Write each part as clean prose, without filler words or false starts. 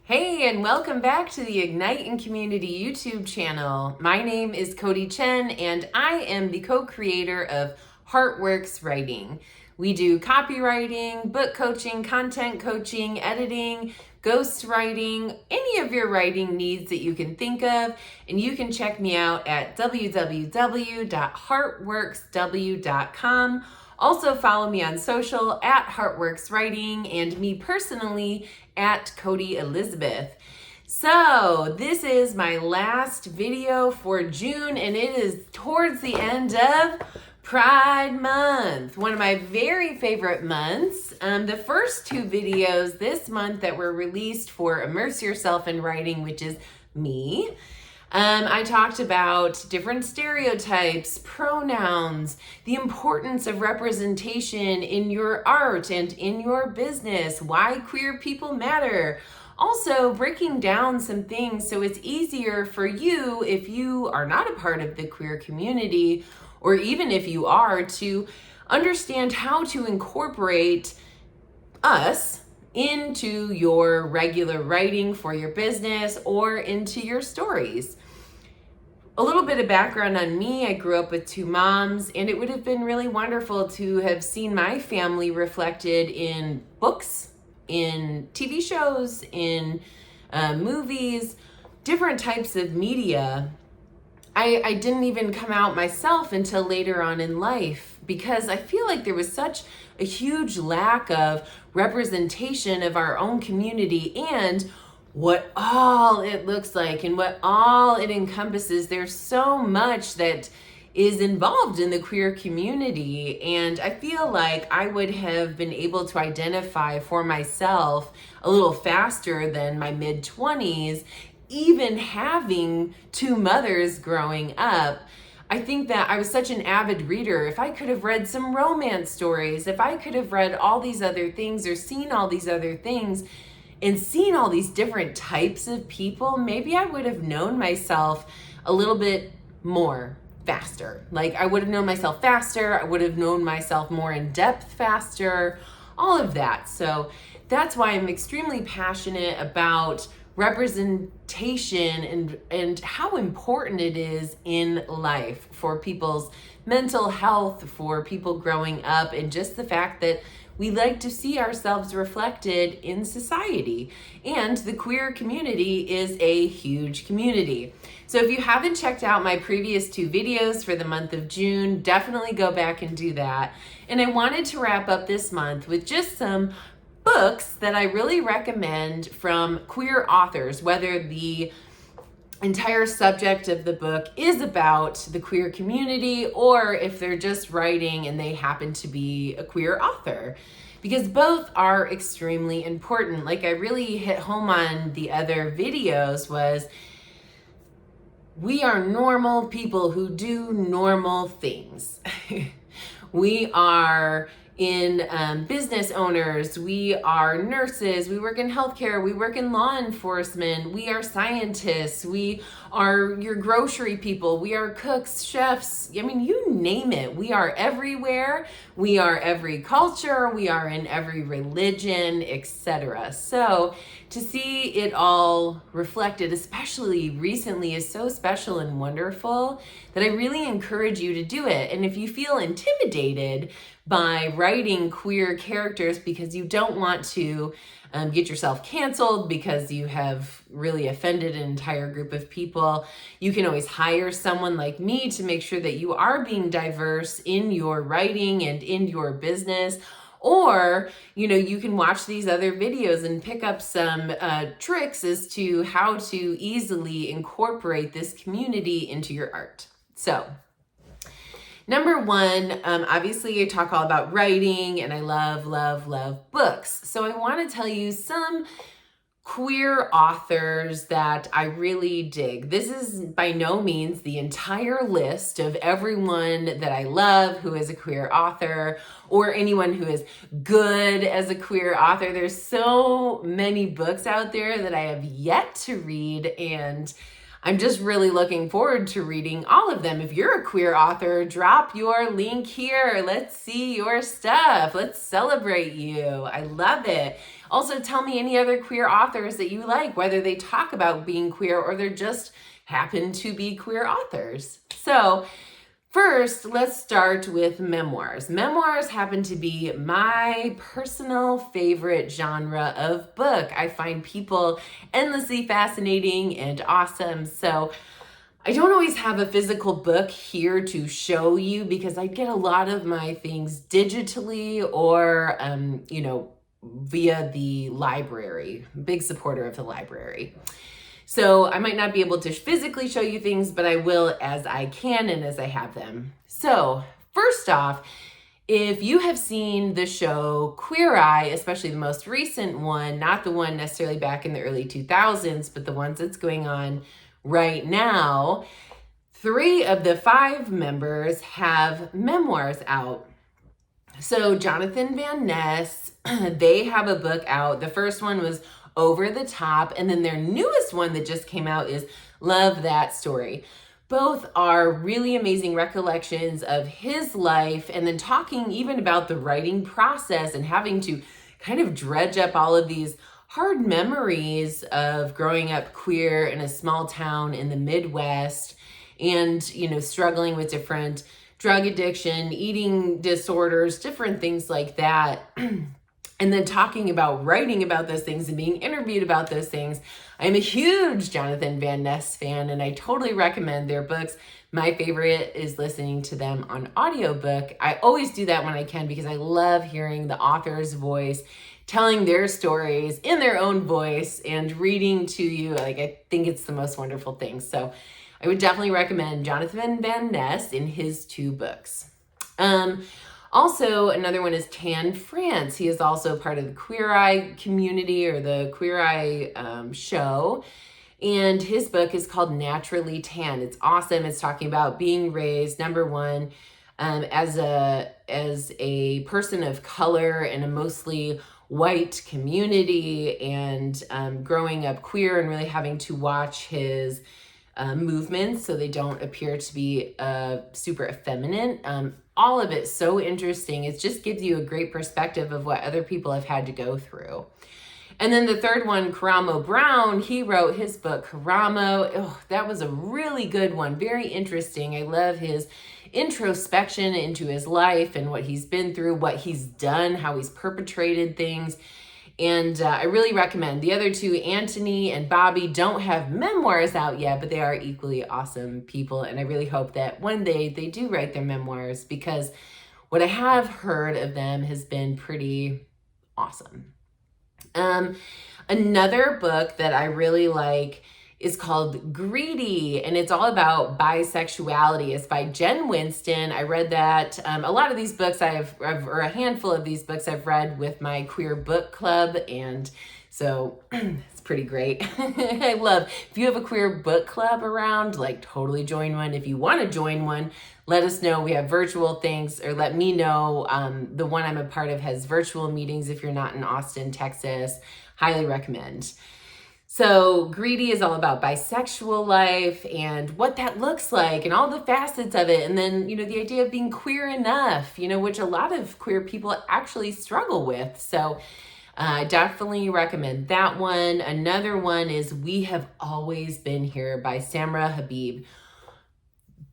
Hey, and welcome back to the Ignite in Community YouTube channel. My name is Codi Chen, and I am the co-creator of Heartworks Writing. We do copywriting, book coaching, content coaching, editing, ghostwriting, any of your writing needs that you can think of, and you can check me out at www.heartworksw.com. Also follow me on social at Heartworks Writing and me personally at Codi Elizabeth. So this is my last video for June, and it is towards the end of Pride Month, one of my very favorite months. The first two videos this month that were released for Immerse Yourself in Writing, which is me, I talked about different stereotypes, pronouns, the importance of representation in your art and in your business, why queer people matter. Also breaking down some things so it's easier for you if you are not a part of the queer community, or even if you are, to understand how to incorporate us into your regular writing for your business or into your stories. A little bit of background on me: I grew up with two moms, and it would have been really wonderful to have seen my family reflected in books, in TV shows, in movies, different types of media. I didn't even come out myself until later on in life, because I feel like there was such a huge lack of representation of our own community and what all it looks like and what all it encompasses. There's so much that is involved in the queer community, and I feel like I would have been able to identify for myself a little faster than my mid-20s, even having two mothers growing up. I think that I was such an avid reader. If I could have read some romance stories, if I could have read all these other things or seen all these other things and seen all these different types of people, maybe I would have known myself a little bit more faster. Like, I would have known myself faster. I would have known myself more in depth faster, all of that. So that's why I'm extremely passionate about representation and how important it is in life for people's mental health, for people growing up, and just the fact that we like to see ourselves reflected in society. And the queer community is a huge community. So if you haven't checked out my previous two videos for the month of June, definitely go back and do that. And I wanted to wrap up this month with just some books that I really recommend from queer authors, whether the entire subject of the book is about the queer community or if they're just writing and they happen to be a queer author, because both are extremely important. Like I really hit home on the other videos was, we are normal people who do normal things. We are business owners, we are nurses, we work in healthcare, we work in law enforcement, we are scientists, we are your grocery people, we are cooks, chefs. I mean, you name it. We are everywhere. We are every culture. We are in every religion, etc. So to see it all reflected, especially recently, is so special and wonderful that I really encourage you to do it. And if you feel intimidated by writing queer characters because you don't want to get yourself canceled because you have really offended an entire group of people, you can always hire someone like me to make sure that you are being diverse in your writing and in your business. Or, you can watch these other videos and pick up some tricks as to how to easily incorporate this community into your art. So, number one, obviously I talk all about writing, and I love, love, love books. So I want to tell you some queer authors that I really dig. This is by no means the entire list of everyone that I love who is a queer author, or anyone who is good as a queer author. There's so many books out there that I have yet to read, and I'm just really looking forward to reading all of them. If you're a queer author, drop your link here. Let's see your stuff. Let's celebrate you. I love it. Also, tell me any other queer authors that you like, whether they talk about being queer or they're just happen to be queer authors. So first, let's start with memoirs. Memoirs happen to be my personal favorite genre of book. I find people endlessly fascinating and awesome. So I don't always have a physical book here to show you because I get a lot of my things digitally or, via the library. Big supporter of the library. So I might not be able to physically show you things, but I will as I can and as I have them. So first off, if you have seen the show Queer Eye, especially the most recent one, not the one necessarily back in the early 2000s, but the ones that's going on right now, 3 of the 5 members have memoirs out. So Jonathan Van Ness, they have a book out. The first one was Over the Top, and then their newest one that just came out is Love That Story. Both are really amazing recollections of his life, and then talking even about the writing process and having to kind of dredge up all of these hard memories of growing up queer in a small town in the Midwest and, struggling with different drug addiction, eating disorders, different things like that. And then talking about writing about those things and being interviewed about those things. I'm a huge Jonathan Van Ness fan, and I totally recommend their books. My favorite is listening to them on audiobook. I always do that when I can because I love hearing the author's voice, telling their stories in their own voice and reading to you. I think it's the most wonderful thing. So I would definitely recommend Jonathan Van Ness in his 2 books. Also, another one is Tan France. He is also part of the Queer Eye community or the Queer Eye show. And his book is called Naturally Tan. It's awesome. It's talking about being raised, number one, as a person of color in a mostly white community and growing up queer and really having to watch his movements so they don't appear to be super effeminate. All of it so interesting. It just gives you a great perspective of what other people have had to go through. And then the third one, Karamo Brown, he wrote his book, Karamo. Oh, that was a really good one. Very interesting. I love his introspection into his life and what he's been through, what he's done, how he's perpetrated things. And I really recommend. The other 2, Anthony and Bobby, don't have memoirs out yet, but they are equally awesome people. And I really hope that one day they do write their memoirs because what I have heard of them has been pretty awesome. Another book that I really like is called Greedy, and it's all about bisexuality. It's by Jen Winston. I read that. A lot of these books or a handful of these books I've read with my queer book club, and so it's pretty great. I love, if you have a queer book club around, totally join one. If you want to join one, let us know. We have virtual things, or let me know. The one I'm a part of has virtual meetings if you're not in Austin, Texas. Highly recommend. So Greedy is all about bisexual life and what that looks like and all the facets of it. And then, the idea of being queer enough, which a lot of queer people actually struggle with. So I definitely recommend that one. Another one is We Have Always Been Here by Samra Habib.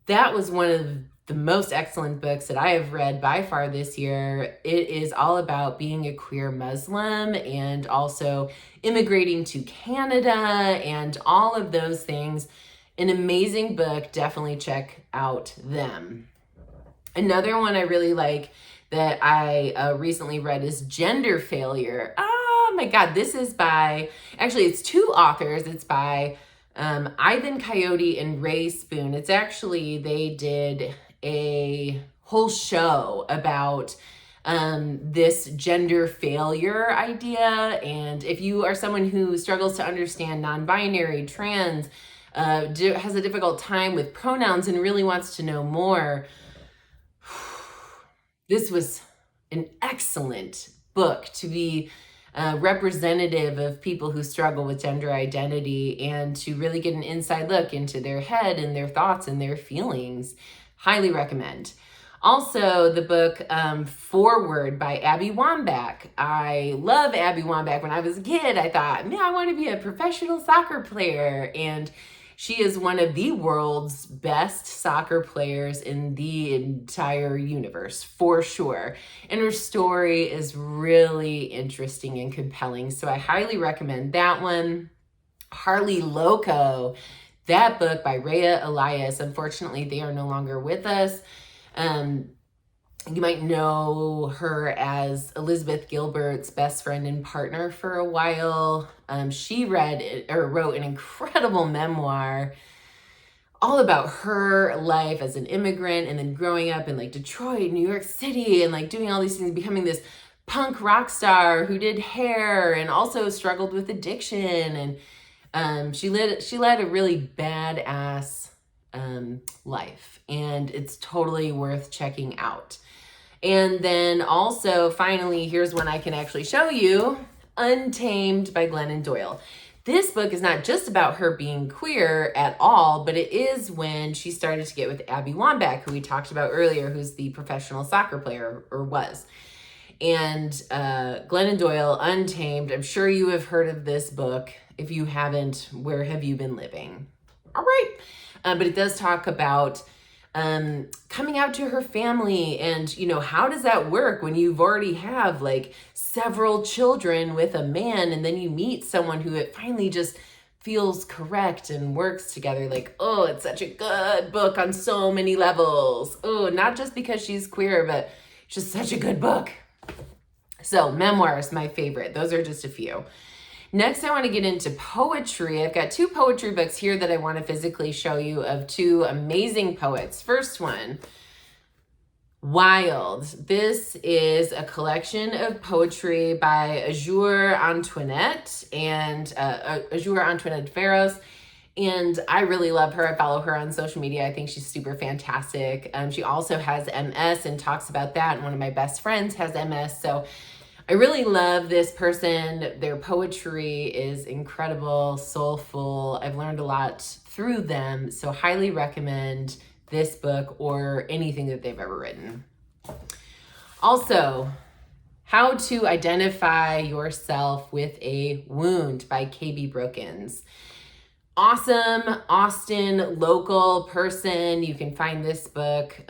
That was one of the most excellent books that I have read by far this year. It is all about being a queer Muslim and also immigrating to Canada and all of those things. An amazing book. Definitely check out them. Another one I really like that I recently read is Gender Failure. Oh my God, this is by, actually it's 2 authors. It's by Ivan Coyote and Ray Spoon. It's actually, they did a whole show about this gender failure idea. And if you are someone who struggles to understand non-binary, trans, has a difficult time with pronouns and really wants to know more, this was an excellent book to be representative of people who struggle with gender identity and to really get an inside look into their head and their thoughts and their feelings. Highly recommend. Also, the book Forward by Abby Wambach. I love Abby Wambach. When I was a kid, I thought, man, I want to be a professional soccer player. And she is one of the world's best soccer players in the entire universe, for sure. And her story is really interesting and compelling. So I highly recommend that one. Harley Loco, that book by Rhea Elias. Unfortunately, they are no longer with us. You might know her as Elizabeth Gilbert's best friend and partner for a while. She wrote an incredible memoir all about her life as an immigrant and then growing up in like Detroit, New York City, and like doing all these things, becoming this punk rock star who did hair and also struggled with addiction. And she led a really badass life, and it's totally worth checking out. And then also, finally, here's one I can actually show you, Untamed by Glennon Doyle. This book is not just about her being queer at all, but it is when she started to get with Abby Wambach, who we talked about earlier, who's the professional soccer player, or was. And Glennon Doyle, Untamed, I'm sure you have heard of this book. If you haven't, where have you been living? All right. But it does talk about coming out to her family and, how does that work when you've already have like several children with a man and then you meet someone who it finally just feels correct and works together. Like, oh, it's such a good book on so many levels. Oh, not just because she's queer, but it's just such a good book. So Memoirs, my favorite. Those are just a few. Next, I want to get into poetry. I've got 2 poetry books here that I want to physically show you of 2 amazing poets. First one, Wild. This is a collection of poetry by Azure Antoinette and Azure Antoinette Ferros. And I really love her. I follow her on social media. I think she's super fantastic. She also has MS and talks about that. And one of my best friends has MS. So I really love this person. Their poetry is incredible, soulful. I've learned a lot through them, so highly recommend this book or anything that they've ever written. Also, How to Identify Yourself with a Wound by KB Brookins. Awesome Austin local person. You can find this book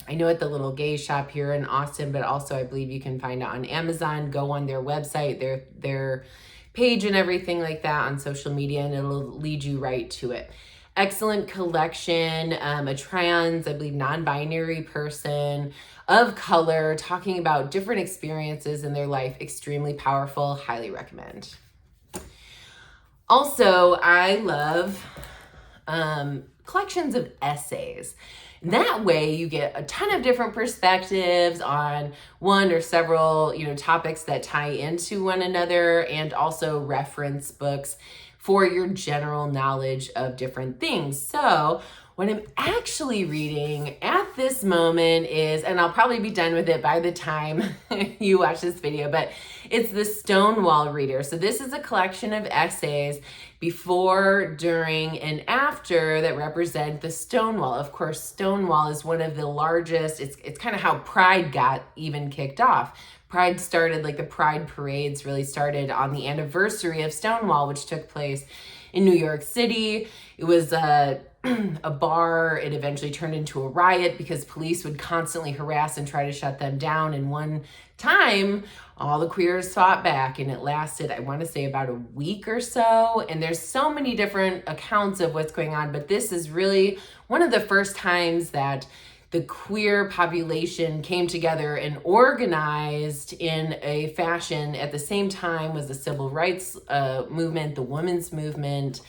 I know at the little gay shop here in Austin, but also I believe you can find it on Amazon. Go on their website, their page and everything like that on social media, and it'll lead you right to it. Excellent collection, a trans, I believe, non-binary person of color talking about different experiences in their life. Extremely powerful, highly recommend. Also, I love collections of essays. That way you get a ton of different perspectives on one or several, topics that tie into one another, and also reference books for your general knowledge of different things. So what I'm actually reading at this moment is, and I'll probably be done with it by the time you watch this video, but it's the Stonewall Reader. So this is a collection of essays before, during, and after that represent the Stonewall. Of course, Stonewall is one of the largest, it's kind of how Pride got even kicked off. Pride started, like the Pride parades really started on the anniversary of Stonewall, which took place in New York City. It was a bar. It eventually turned into a riot because police would constantly harass and try to shut them down. And one time, all the queers fought back, and it lasted, I want to say, about a week or so. And there's so many different accounts of what's going on, but this is really one of the first times that the queer population came together and organized in a fashion at the same time was the civil rights movement, the women's movement.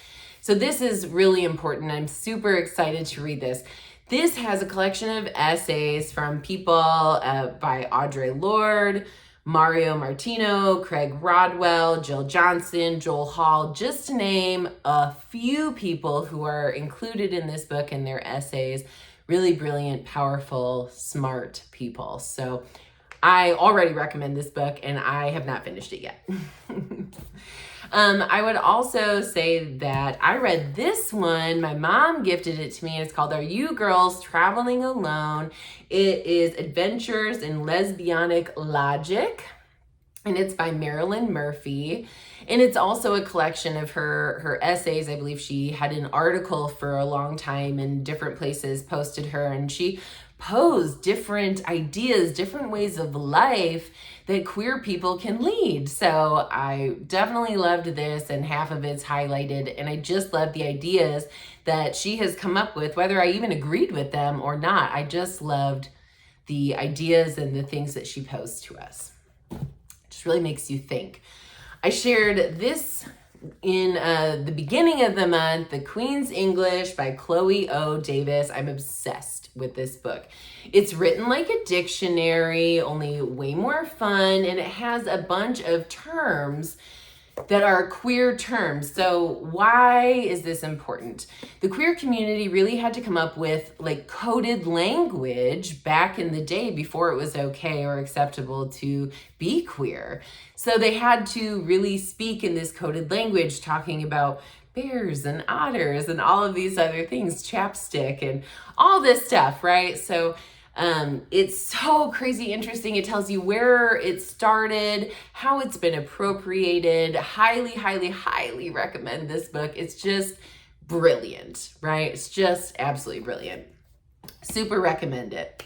So this is really important. I'm super excited to read this. This has a collection of essays from people by Audre Lorde, Mario Martino, Craig Rodwell, Jill Johnson, Joel Hall, just to name a few people who are included in this book and their essays. Really brilliant, powerful, smart people. So I already recommend this book and I have not finished it yet. I would also say that I read this one. My mom gifted it to me, and it's called Are You Girls Traveling Alone? It is Adventures in Lesbianic Logic, and it's by Marilyn Murphy. And it's also a collection of her essays. I believe she had an article for a long time in different places, posted her, and she posed different ideas, different ways of life that queer people can lead. So I definitely loved this, and half of it's highlighted, and I just love the ideas that she has come up with, whether I even agreed with them or not. I just loved the ideas and the things that she posed to us. It just really makes you think. I shared this in the beginning of the month, The Queen's English by Chloe O. Davis. I'm obsessed with this book. It's written like a dictionary, only way more fun, and it has a bunch of terms that are queer terms. So why is this important? The queer community really had to come up with like coded language back in the day before it was okay or acceptable to be queer. So they had to really speak in this coded language, talking about bears and otters and all of these other things, chapstick and all this stuff, right? So it's so crazy interesting. It tells you where it started, how it's been appropriated. Highly, highly, highly recommend this book. It's just brilliant, right? It's just absolutely brilliant. Super recommend it.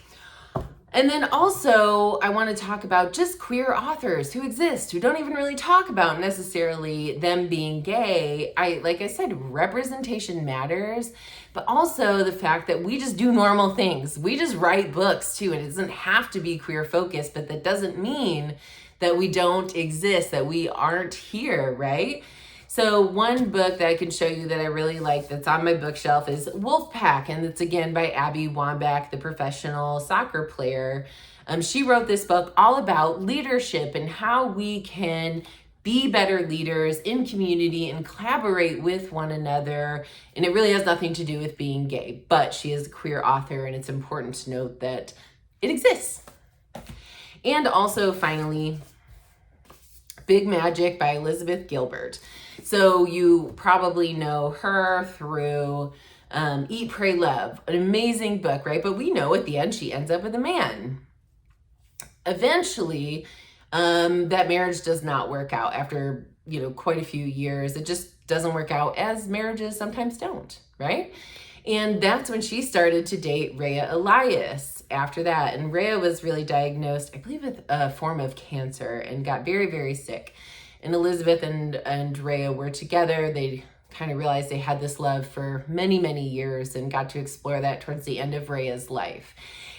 And then also, I want to talk about just queer authors who exist, who don't even really talk about necessarily them being gay. Like I said, representation matters, but also the fact that we just do normal things. We just write books too, and it doesn't have to be queer focused, but that doesn't mean that we don't exist, that we aren't here, right? So one book that I can show you that I really like that's on my bookshelf is Wolfpack, and it's again by Abby Wambach, the professional soccer player. She wrote this book all about leadership and how we can be better leaders in community and collaborate with one another. And it really has nothing to do with being gay, but she is a queer author, and it's important to note that it exists. And also, finally, Big Magic by Elizabeth Gilbert. So you probably know her through Eat, Pray, Love, an amazing book, right? But we know at the end she ends up with a man. Eventually, that marriage does not work out after, quite a few years. It just doesn't work out, as marriages sometimes don't, right? And that's when she started to date Rhea Elias after that. And Rhea was really diagnosed, I believe, with a form of cancer and got very, very sick. And Elizabeth and Rhea were together. They kind of realized they had this love for many, many years and got to explore that towards the end of Rhea's life.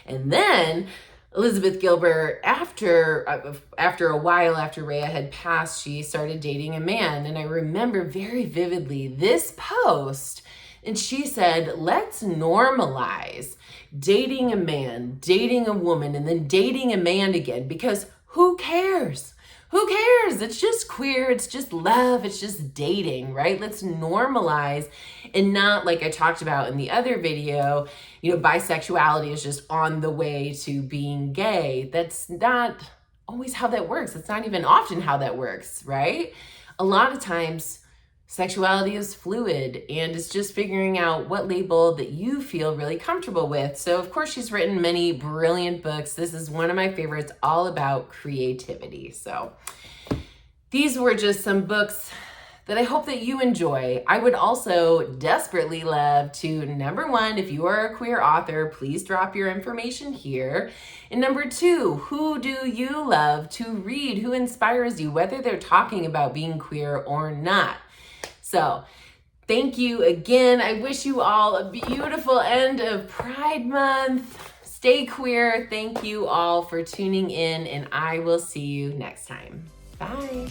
And then Elizabeth Gilbert, after a while after Rhea had passed, she started dating a man. And I remember very vividly this post, and she said, let's normalize dating a man, dating a woman, and then dating a man again, because who cares? Who cares? It's just queer. It's just love. It's just dating, right? Let's normalize, and not, like I talked about in the other video, bisexuality is just on the way to being gay. That's not always how that works. It's not even often how that works, right? A lot of times sexuality is fluid, and it's just figuring out what label that you feel really comfortable with. So of course, she's written many brilliant books. This is one of my favorites, all about creativity. So these were just some books that I hope that you enjoy. I would also desperately love to, number one, if you are a queer author, please drop your information here. And number two, who do you love to read? Who inspires you, whether they're talking about being queer or not? So thank you again. I wish you all a beautiful end of Pride Month. Stay queer. Thank you all for tuning in, and I will see you next time. Bye.